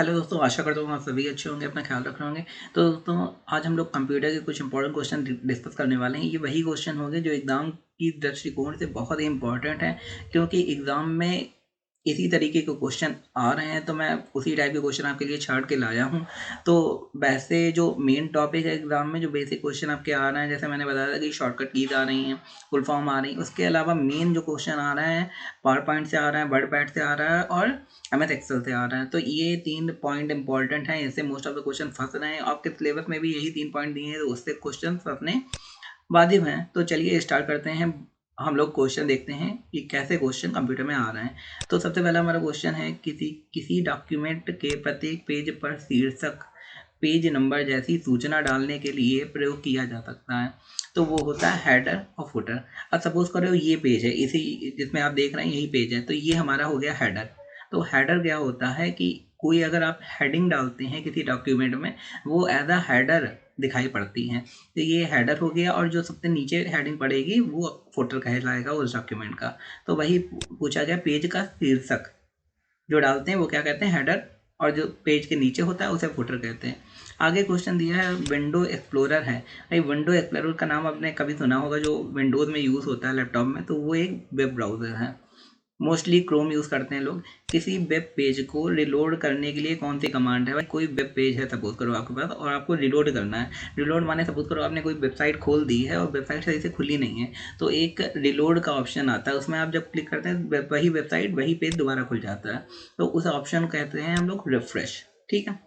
Hello दोस्तों, आशा करता हूँ आप सभी अच्छे होंगे, अपना ख्याल रख रहे होंगे। तो दोस्तों, आज हम लोग कंप्यूटर के कुछ इंपॉर्टेंट क्वेश्चन डिस्कस करने वाले हैं। ये वही क्वेश्चन होंगे जो एग्ज़ाम की दृष्टिकोण से बहुत ही इंपॉर्टेंट है, क्योंकि एग्ज़ाम में इसी तरीके के क्वेश्चन आ रहे हैं, तो मैं उसी टाइप के क्वेश्चन आपके लिए छांट के लाया हूँ। तो वैसे जो मेन टॉपिक है एग्ज़ाम में, जो बेसिक क्वेश्चन आपके आ रहे हैं, जैसे मैंने बताया था कि शॉर्टकट कीज़ आ रही हैं, फुल फॉर्म आ रही हैं, उसके अलावा मेन जो क्वेश्चन आ रहे हैं पावर पॉइंट से आ रहा है, वर्डपैड से आ रहा है और MS एक्सेल से आ रहा है। तो ये 3 पॉइंट इंपॉर्टेंट हैं, इससे मोस्ट ऑफ द क्वेश्चन फंस रहे हैं। आपके सिलेबस में भी यही 3 पॉइंट दिए हैं, तो उससे क्वेश्चन फंसने वाजिब हैं। तो चलिए स्टार्ट करते हैं। हम लोग क्वेश्चन देखते हैं कि कैसे क्वेश्चन कंप्यूटर में आ रहे हैं। तो सबसे पहला हमारा क्वेश्चन है, किसी डॉक्यूमेंट के प्रत्येक पेज पर शीर्षक, पेज नंबर जैसी सूचना डालने के लिए प्रयोग किया जा सकता है। तो वो होता है हेडर और फुटर। अब सपोज करो ये पेज है, इसी जिसमें आप देख रहे हैं यही पेज है, तो ये हमारा हो गया हेडर। तो हेडर क्या होता है कि कोई अगर आप हेडिंग डालते हैं किसी डॉक्यूमेंट में, वो एज अ हेडर दिखाई पड़ती हैं। तो ये हेडर हो गया, और जो सबसे नीचे हेडिंग पड़ेगी वो फुटर कहलाएगा उस डॉक्यूमेंट का। तो वही पूछा गया, पेज का शीर्षक जो डालते हैं वो क्या कहते हैं, हेडर, और जो पेज के नीचे होता है उसे फुटर कहते हैं। आगे क्वेश्चन दिया है, विंडो एक्सप्लोरर है। भाई विंडो एक्सप्लोरर का नाम आपने कभी सुना होगा, जो विंडोज़ में यूज़ होता है लैपटॉप में, तो वो एक वेब ब्राउज़र है। मोस्टली क्रोम यूज़ करते हैं लोग। किसी वेब पेज को रिलोड करने के लिए कौन सी कमांड है? भाई कोई वेब पेज है सपोज करो आपके पास, और आपको रिलोड करना है। रिलोड माने सपोज करो आपने कोई वेबसाइट खोल दी है और वेबसाइट सही से खुली नहीं है, तो एक रिलोड का ऑप्शन आता है, उसमें आप जब क्लिक करते हैं वही वेबसाइट वही पेज दोबारा खुल जाता है। तो उस ऑप्शन को कहते हैं हम लोग रिफ्रेश। ठीक है,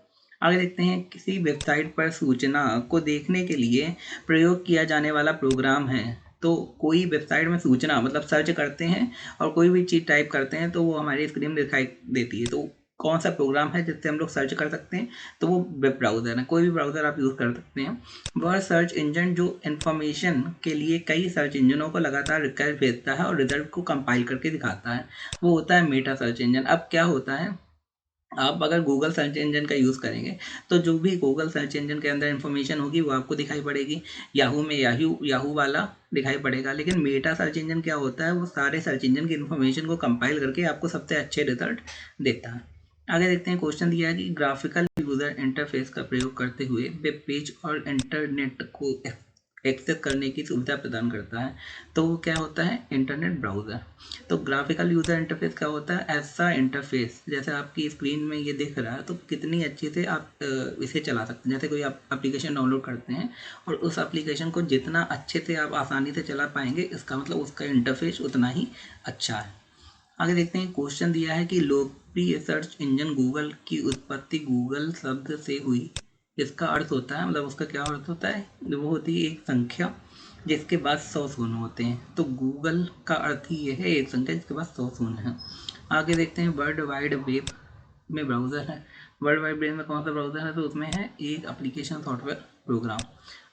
आगे देखते हैं, किसी वेबसाइट पर सूचना को देखने के लिए प्रयोग किया जाने वाला प्रोग्राम है। तो कोई वेबसाइट में सूचना मतलब सर्च करते हैं और कोई भी चीज़ टाइप करते हैं तो वो हमारी स्क्रीन में दिखाई देती है। तो कौन सा प्रोग्राम है जिससे हम लोग सर्च कर सकते हैं? तो वो वेब ब्राउज़र है, कोई भी ब्राउज़र आप यूज़ कर सकते हैं। वह सर्च इंजन जो इन्फॉर्मेशन के लिए कई सर्च इंजनों को लगातार रिक्वेस्ट भेजता है और रिजल्ट को कंपाइल करके दिखाता है, वो होता है मेटा सर्च इंजन। अब क्या होता है, आप अगर गूगल सर्च इंजन का यूज़ करेंगे तो जो भी गूगल सर्च इंजन के अंदर इन्फॉर्मेशन होगी वो आपको दिखाई पड़ेगी। याहू में याहू वाला दिखाई पड़ेगा। लेकिन मेटा सर्च इंजन क्या होता है, वो सारे सर्च इंजन की इन्फॉर्मेशन को कंपाइल करके आपको सबसे अच्छे रिजल्ट देता है। आगे देखते हैं, क्वेश्चन दिया है कि ग्राफिकल यूज़र इंटरफेस का प्रयोग करते हुए वेब पेज और इंटरनेट को एक्सेस करने की सुविधा प्रदान करता है। तो वो क्या होता है, इंटरनेट ब्राउज़र। तो ग्राफिकल यूज़र इंटरफेस क्या होता है, ऐसा इंटरफेस जैसे आपकी स्क्रीन में ये दिख रहा है, तो कितनी अच्छे से आप इसे चला सकते हैं। जैसे कोई आप एप्लीकेशन डाउनलोड करते हैं और उस एप्लीकेशन को जितना अच्छे से आप आसानी से चला पाएंगे, इसका मतलब उसका इंटरफेस उतना ही अच्छा है। आगे देखते हैं, क्वेश्चन दिया है कि लोकप्रिय सर्च इंजन गूगल की उत्पत्ति गूगल शब्द से हुई। इसका अर्थ होता है, मतलब उसका क्या अर्थ होता है, वो होती है एक संख्या जिसके बाद 100 शून्य होते हैं। तो गूगल का अर्थ ही ये है, एक संख्या जिसके बाद 100 शून्य है। आगे देखते हैं, वर्ल्ड वाइड वेब में ब्राउज़र है। वर्ल्ड वाइड वेब में कौन सा ब्राउज़र है, तो उसमें है एक एप्लीकेशन सॉफ्टवेयर प्रोग्राम।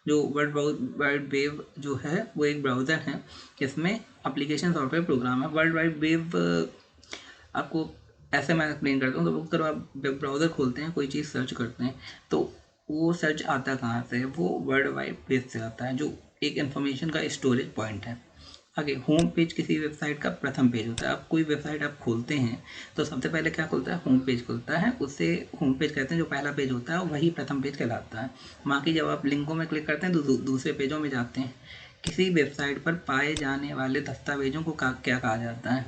जो वर्ल्ड वाइड वेब जो है वो एक ब्राउज़र है, इसमें एप्लीकेशन सॉफ्टवेयर प्रोग्राम है। वर्ल्ड वाइड वेब आपको ऐसे मैं एक्सप्लेन करता हूँ। तो अगर आप वेब ब्राउज़र खोलते हैं, कोई चीज़ सर्च करते हैं, तो वो सर्च आता कहाँ से है, वो वर्ल्ड वाइड वेब से आता है, जो एक इन्फॉर्मेशन का स्टोरेज पॉइंट है। आगे, होम पेज किसी वेबसाइट का प्रथम पेज होता है। आप कोई वेबसाइट आप खोलते हैं तो सबसे पहले क्या खुलता है, होम पेज खुलता है, उससे होम पेज कहते हैं। जो पहला पेज होता है वही प्रथम पेज कहलाता है। बाकी जब आप लिंकों में क्लिक करते हैं तो दूसरे पेजों में जाते हैं। किसी वेबसाइट पर पाए जाने वाले दस्तावेजों को क्या कहा जाता है?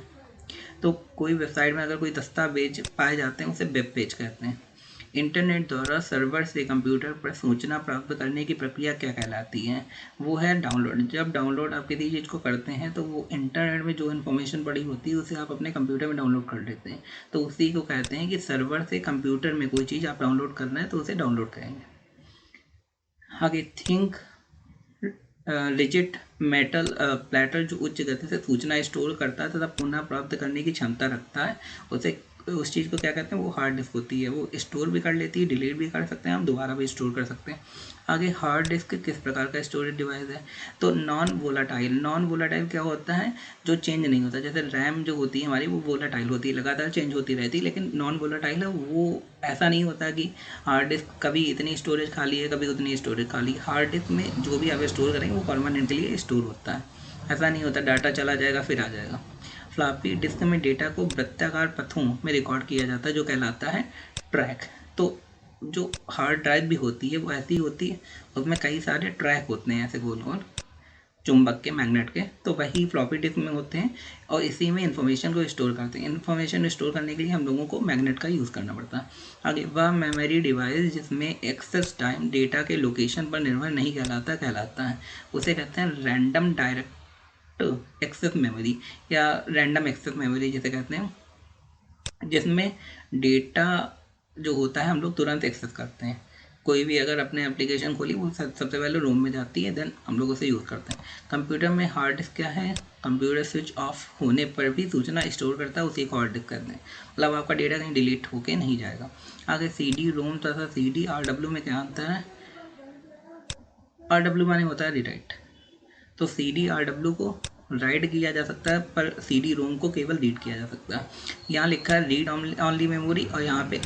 तो कोई वेबसाइट में अगर कोई दस्तावेज पाए जाते हैं उसे वेब पेज कहते हैं। इंटरनेट द्वारा सर्वर से कंप्यूटर पर सूचना प्राप्त करने की प्रक्रिया क्या कहलाती है? वो है डाउनलोड। जब डाउनलोड आप किसी चीज़ को करते हैं तो वो इंटरनेट में जो इन्फॉर्मेशन पड़ी होती है उसे आप अपने कंप्यूटर में डाउनलोड कर लेते हैं, तो उसी को कहते हैं कि सर्वर से कंप्यूटर में कोई चीज़ आप डाउनलोड करना है तो उसे डाउनलोड करेंगे। आगे, थिंक रिजिड मेटल प्लेटर जो उच्च गति से सूचना स्टोर करता है तथा पुनः प्राप्त करने की क्षमता रखता है, उसे उस चीज़ को क्या कहते हैं, वो हार्ड डिस्क होती है। वो स्टोर भी कर लेती है, डिलीट भी कर सकते हैं, हम दोबारा भी स्टोर कर सकते हैं। आगे, हार्ड डिस्क किस प्रकार का स्टोरेज डिवाइस है? तो नॉन वोलाटाइल। नॉन वोलाटाइल क्या होता है, जो चेंज नहीं होता। जैसे रैम जो होती है हमारी, वो वोलाटाइल होती है, लगातार चेंज होती रहती है। लेकिन नॉन वोलाटाइल है वो, ऐसा नहीं होता कि हार्ड डिस्क कभी इतनी स्टोरेज खाली है कभी उतनी स्टोरेज खाली। हार्ड डिस्क में जो भी आप स्टोर करेंगे वो परमानेंटली स्टोर होता है, ऐसा नहीं होता डाटा चला जाएगा फिर आ जाएगा। फ्लॉपी डिस्क में डेटा को वृत्ताकार पथों में रिकॉर्ड किया जाता है, जो कहलाता है ट्रैक। तो जो हार्ड ड्राइव भी होती है वो ऐसी होती है, उसमें कई सारे ट्रैक होते हैं ऐसे गोल गोल चुंबक के, मैग्नेट के, तो वही फ्लॉपी डिस्क में होते हैं और इसी में इन्फॉर्मेशन को स्टोर करते हैं। इन्फॉर्मेशन स्टोर करने के लिए हम लोगों को मैग्नेट का यूज़ करना पड़ता है। आगे, वह मेमोरी डिवाइस जिसमें एक्सेस टाइम डेटा के लोकेशन पर निर्भर नहीं कहलाता है, उसे कहते हैं रैंडम डायरेक्ट एक्सेस मेमोरी या रैंडम एक्सेस मेमोरी जिसे कहते हैं, जिसमें डेटा जो होता है हम लोग तुरंत एक्सेस करते हैं। कोई भी अगर अपने एप्लीकेशन खोली वो सबसे पहले रोम में जाती है, देन हम लोग उसे यूज़ करते हैं। कंप्यूटर में हार्ड डिस्क क्या है? कंप्यूटर स्विच ऑफ होने पर भी सूचना स्टोर करता है, उसी को हार्ड डिस्क कहते हैं। मतलब आपका डेटा कहीं डिलीट होके नहीं जाएगा। आगे, CD रोम तथा CD RW में क्या अंतर है? RW माने होता है रीराइट। तो CD RW को राइट किया जा सकता है, पर CD रोम को केवल रीड किया जा सकता है। यहाँ लिखा है रीड ऑनली मेमोरी और यहाँ पे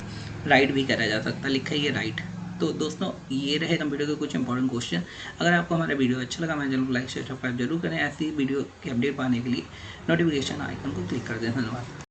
राइट भी करा जा सकता है, लिखा है ये राइट। तो दोस्तों, ये रहे कंप्यूटर के कुछ इंपॉर्टेंट क्वेश्चन। अगर आपको हमारा वीडियो अच्छा लगा, हमारे चैनल को लाइक शेयर सब्सक्राइब जरूर करें। ऐसी वीडियो के अपडेट पाने के लिए नोटिफिकेशन आइकन को क्लिक कर दें। धन्यवाद।